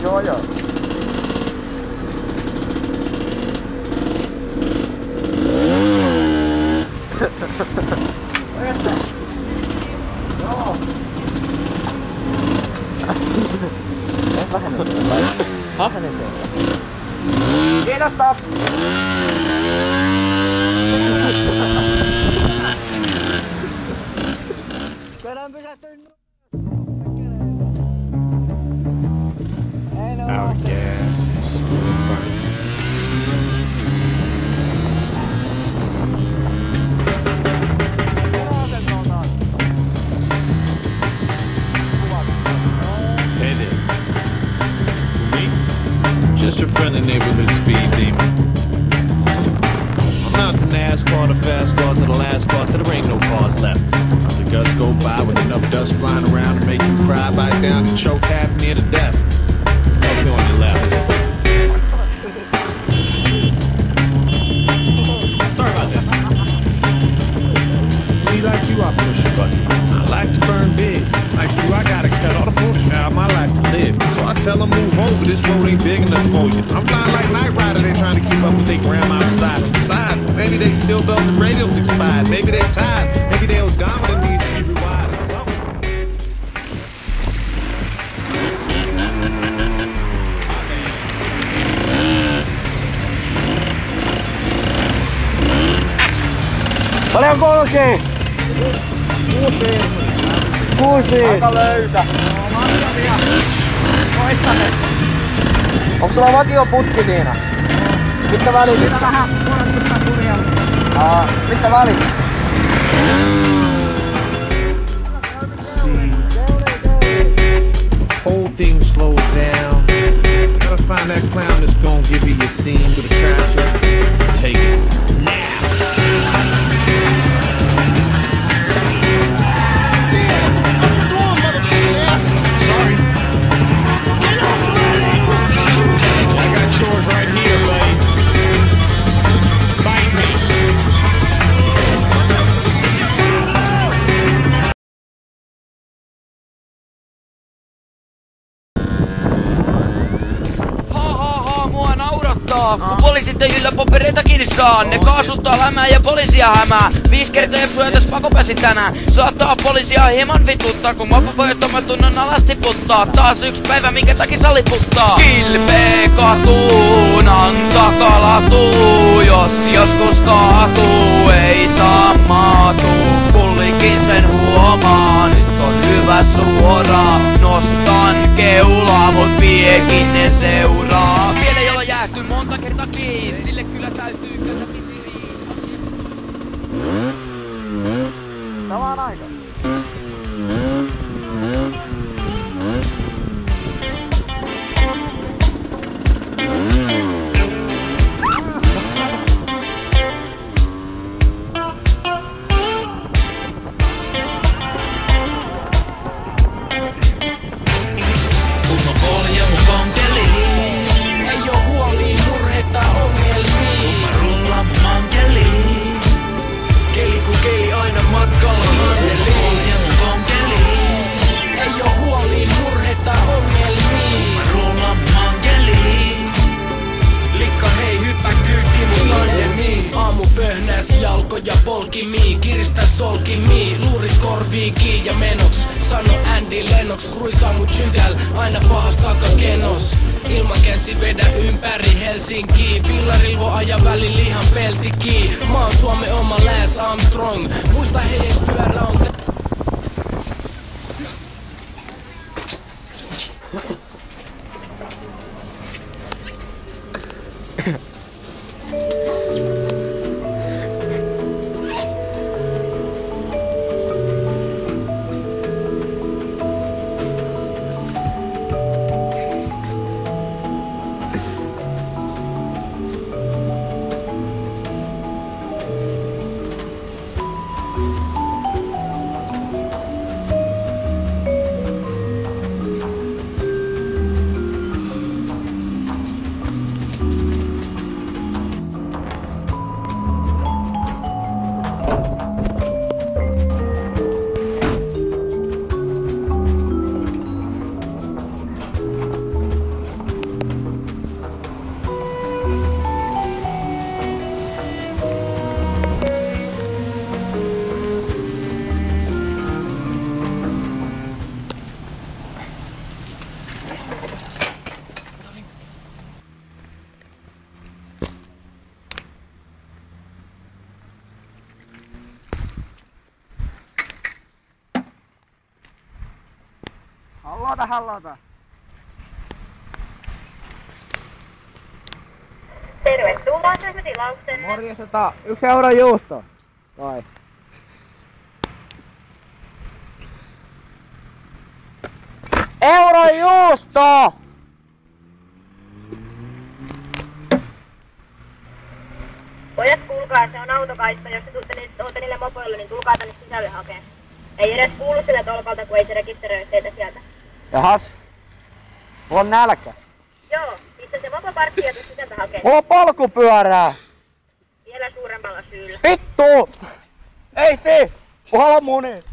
Joo joo. Joo. Vähän eteenpäin. Vähän eteenpäin. Kiitos stop! Kerran pysähtyin. Out of gas, still burning. Hey there. Me? Just your friendly neighborhood speed demon. I'm out to NASCAR, to fast car, to the last car, till there ain't no cars left. The gusts go by with enough dust flying around to make you cry, bite down and choke half near to death. Up here on your left. Sorry about that. See, like you, I push a button. I like to burn big. Like you, I gotta cut all the bullshit out of my life to live. So I tell them move over, this road ain't big enough for you. I'm flying like Knight Rider, they trying to keep up with their grandma outside. Besides, maybe they still belts and radios expired. Maybe they tired. Maybe they odometer needs to be rewired or something. Paljon kulkee? 6. Aika löysä. Onko sulla vakioputki siinä? Mitkä välit? Mitä vähän puolesta kurjalla. Mitkä välit? See, whole thing slows down. Gotta find that clown that's gonna give you your scene with a transfer. Take it now. Sorry. I got yours right here, buddy. Bite me. Mua naurattaa, kun poliisit ei yllä papereita kiinni saa. Ne kaasuttaa lämää ja poliisia hämää. 5 kertaa epsuja tässä pakopäsi tänään. Saattaa poliisia hieman vituttaa, kun mapapojat mä tunnon alas tiputtaa. Taas yksi päivä, minkä takia saliputtaa. Kilpee katuunan takalatuu. Jos joskus kaatuu, ei saa maatuu. Kullikin sen huomaa, nyt on hyvä suoraa. Nostan keulaa, mut viekin ne seuraa. Vielä jolla jäähtyy monta kertaa kiinni, sille kyllä täytyy kyllä pisiriin. Samaan aikaan. Jalkoja polkimii, kiristä solkimii, luurit korviin kiinni ja menoks. Sano Andy Lennox, kruisaa mut jykäl, aina pahas takakenos. Ilman käsi vedä ympäri Helsinkiin, fillarilla aja välillä ihan peltikiin. Mä oon Suomen oma Lance Armstrong, muista heidän pyörä on Hallota. Tervetuloa tänne tilaukseen. Morjesta, 1 euro juusto. Vai? Euro juusto! Pojat, kuulkaa, se on autokaista. Jos te tuutte niille mopoille, niin tulkaa tänne sisälle hakeen. Ei edes kuulu sille tolpalta, kun ei se rekisteröi teitä sieltä. Jahas. Mulla on nälkä. Joo, pistä se mopoparkki ja tuu sisältä hakeen. Mulla on polkupyörää. Vielä suuremmalla syyllä. Vittu! Ei se! Mulla on muni.